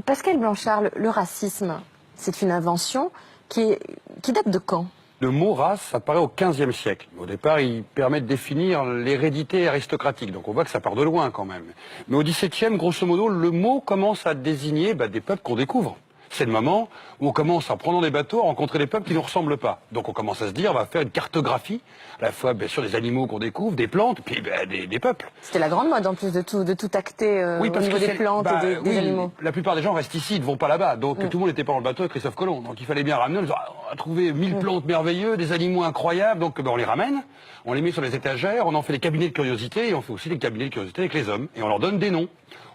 Pascal Blanchard, le racisme, c'est une invention qui date de quand? Le mot race apparaît au XVe siècle. Au départ, il permet de définir l'hérédité aristocratique. Donc on voit que ça part de loin quand même. Mais au XVIIe, grosso modo, le mot commence à désigner des peuples qu'on découvre. C'est le moment où on commence, en prenant des bateaux, à rencontrer des peuples qui ne nous ressemblent pas. Donc on commence à se dire, on va faire une cartographie, à la fois bien sûr des animaux qu'on découvre, des plantes, puis des peuples. C'était la grande mode en plus de tout acter Oui, au parce niveau que des plantes et des animaux. La plupart des gens restent ici, ils ne vont pas là-bas. Donc tout le monde n'était pas dans le bateau avec Christophe Colomb. Donc il fallait bien ramener, on a trouvé 1000 plantes merveilleuses, des animaux incroyables, donc on les ramène, on les met sur les étagères, on en fait des cabinets de curiosité, et on fait aussi des cabinets de curiosité avec les hommes, et on leur donne des noms.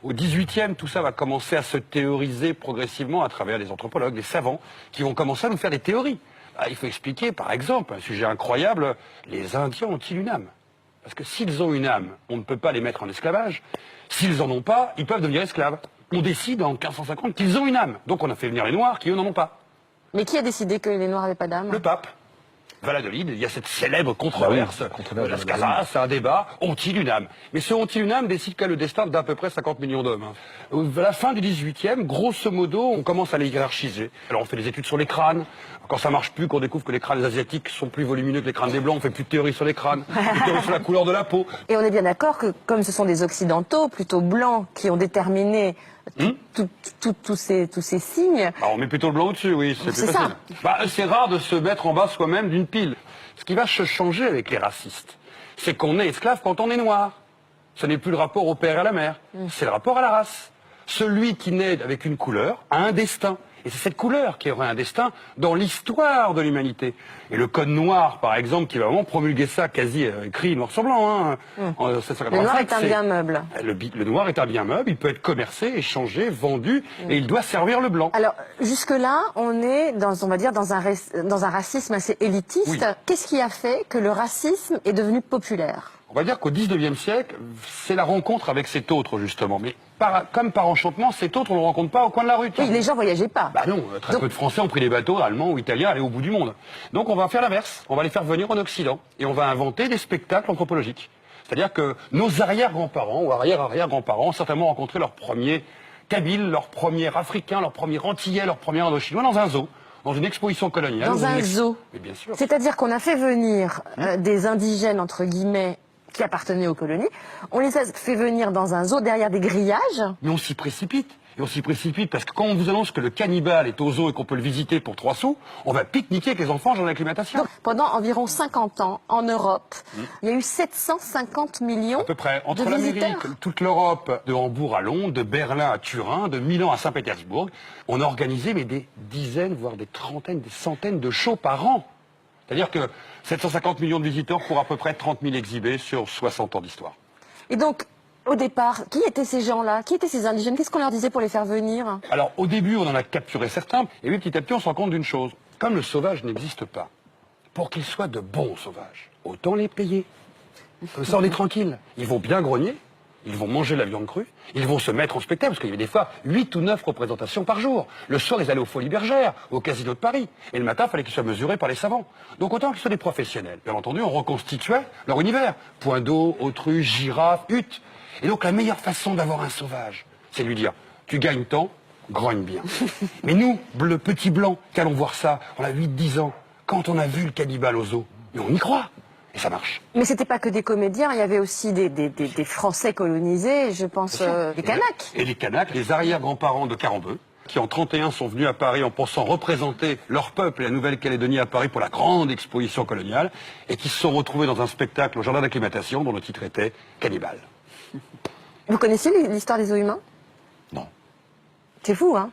Au XVIIIe, tout ça va commencer à se théoriser progressivement à travers les anthropologues, les savants, qui vont commencer à nous faire des théories. Il faut expliquer, par exemple, un sujet incroyable, les Indiens ont-ils une âme? Parce que s'ils ont une âme, on ne peut pas les mettre en esclavage. S'ils en ont pas, ils peuvent devenir esclaves. On décide en 1550 qu'ils ont une âme. Donc on a fait venir les Noirs qui, eux, n'en ont pas. Mais qui a décidé que les Noirs n'avaient pas d'âme? Le pape. Valladolid, il y a cette célèbre controverse. Las Casas, c'est un débat. Ont-ils une âme? Mais ce ont-ils une âme décide qu'à le destin d'à peu près 50 millions d'hommes. À la fin du 18e, grosso modo, on commence à les hiérarchiser. Alors on fait des études sur les crânes. Quand ça marche plus, qu'on découvre que les crânes asiatiques sont plus volumineux que les crânes des blancs, on fait plus de théories sur les crânes, plus de théories sur la couleur de la peau. Et on est bien d'accord que comme ce sont des occidentaux, plutôt blancs, qui ont déterminé tous ces signes. On met plutôt le blanc au-dessus, oui, c'est plus facile. C'est rare de se mettre en bas soi-même d'une pile. Ce qui va se changer avec les racistes, c'est qu'on est esclave quand on est noir. Ce n'est plus le rapport au père et à la mère, c'est le rapport à la race. Celui qui naît avec une couleur a un destin. Et c'est cette couleur qui aurait un destin dans l'histoire de l'humanité. Et le code noir, par exemple, qui va vraiment promulguer ça, quasi écrit noir sur blanc. En 1785, le noir est un bien meuble. Le noir est un bien meuble, il peut être commercé, échangé, vendu, et il doit servir le blanc. Alors, jusque-là, on est on va dire, dans un racisme assez élitiste. Oui. Qu'est-ce qui a fait que le racisme est devenu populaire? On va dire qu'au 19e siècle, c'est la rencontre avec cet autre, justement. Mais comme par enchantement, cet autre, on ne le rencontre pas au coin de la rue. Oui, les gens voyageaient pas. Non, très peu de Français ont pris des bateaux allemands ou italiens, aller au bout du monde. Donc on va faire l'inverse. On va les faire venir en Occident. Et on va inventer des spectacles anthropologiques. C'est-à-dire que nos arrière-grands-parents ou arrière-arrière-grands-parents ont certainement rencontré leur premier Kabyle, leur premier Africain, leur premier Antillais, leur premier Indochinois dans un zoo. Dans une exposition coloniale. Dans un zoo. Mais bien sûr. C'est-à-dire qu'on a fait venir des indigènes, entre guillemets, qui appartenaient aux colonies. On les a fait venir dans un zoo derrière des grillages. Mais on s'y précipite. Et on s'y précipite parce que quand on vous annonce que le cannibale est au zoo et qu'on peut le visiter pour 3 sous, on va pique-niquer avec les enfants dans l'acclimatation. Pendant environ 50 ans, en Europe, il y a eu 750 millions à peu près. Entre de l'Amérique, visiteurs. toute l'Europe, de Hambourg à Londres, de Berlin à Turin, de Milan à Saint-Pétersbourg, on a organisé des dizaines, voire des trentaines, des centaines de shows par an. C'est-à-dire que 750 millions de visiteurs pour à peu près 30 000 exhibés sur 60 ans d'histoire. Et donc, au départ, qui étaient ces gens-là? Qui étaient ces indigènes? Qu'est-ce qu'on leur disait pour les faire venir? Alors, au début, on en a capturé certains, et puis petit à petit, on se rend compte d'une chose. Comme le sauvage n'existe pas, pour qu'ils soient de bons sauvages, autant les payer. Comme ça, on est tranquille. Ils vont bien grogner, ils vont manger la viande crue, ils vont se mettre en spectacle, parce qu'il y avait des fois 8 ou 9 représentations par jour. Le soir, ils allaient aux Folies Bergères, au Casino de Paris. Et le matin, il fallait qu'ils soient mesurés par les savants. Donc autant qu'ils soient des professionnels. Bien entendu, on reconstituait leur univers. Point d'eau, autruche, girafe, hutte. Et donc la meilleure façon d'avoir un sauvage, c'est de lui dire, tu gagnes tant, grogne bien. Mais nous, le petit blanc, qui allons voir ça, on a 8-10 ans, quand on a vu le cannibale au zoo, mais on y croit. Et ça marche. Mais c'était pas que des comédiens, il y avait aussi des Français colonisés, je pense, des Kanaks. Et les Kanaks, les arrière-grands-parents de Carambeu, qui en 31 sont venus à Paris en pensant représenter leur peuple et la Nouvelle-Calédonie à Paris pour la grande exposition coloniale, et qui se sont retrouvés dans un spectacle au jardin d'acclimatation dont le titre était Cannibale. Vous connaissez l'histoire des os humains? Non. C'est fou, hein?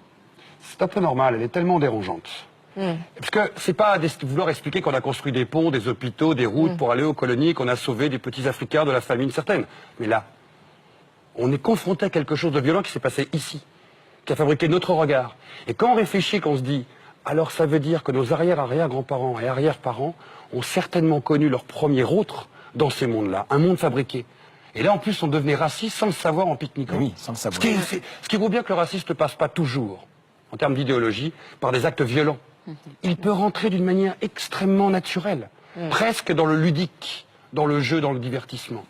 C'est un peu normal, elle est tellement dérangeante. Parce que c'est pas vouloir expliquer qu'on a construit des ponts, des hôpitaux, des routes pour aller aux colonies, qu'on a sauvé des petits Africains de la famine certaine. Mais là, on est confronté à quelque chose de violent qui s'est passé ici, qui a fabriqué notre regard. Et quand on réfléchit, qu'on se dit, alors ça veut dire que nos arrière-arrière-grands-parents et arrière-parents ont certainement connu leur premier autre dans ces mondes-là, un monde fabriqué. Et là, en plus, on devenait raciste sans le savoir en pique-niquant. Oui, sans le savoir. Ce qui vaut bien que le raciste ne passe pas toujours, en termes d'idéologie, par des actes violents. Il peut rentrer d'une manière extrêmement naturelle, presque dans le ludique, dans le jeu, dans le divertissement.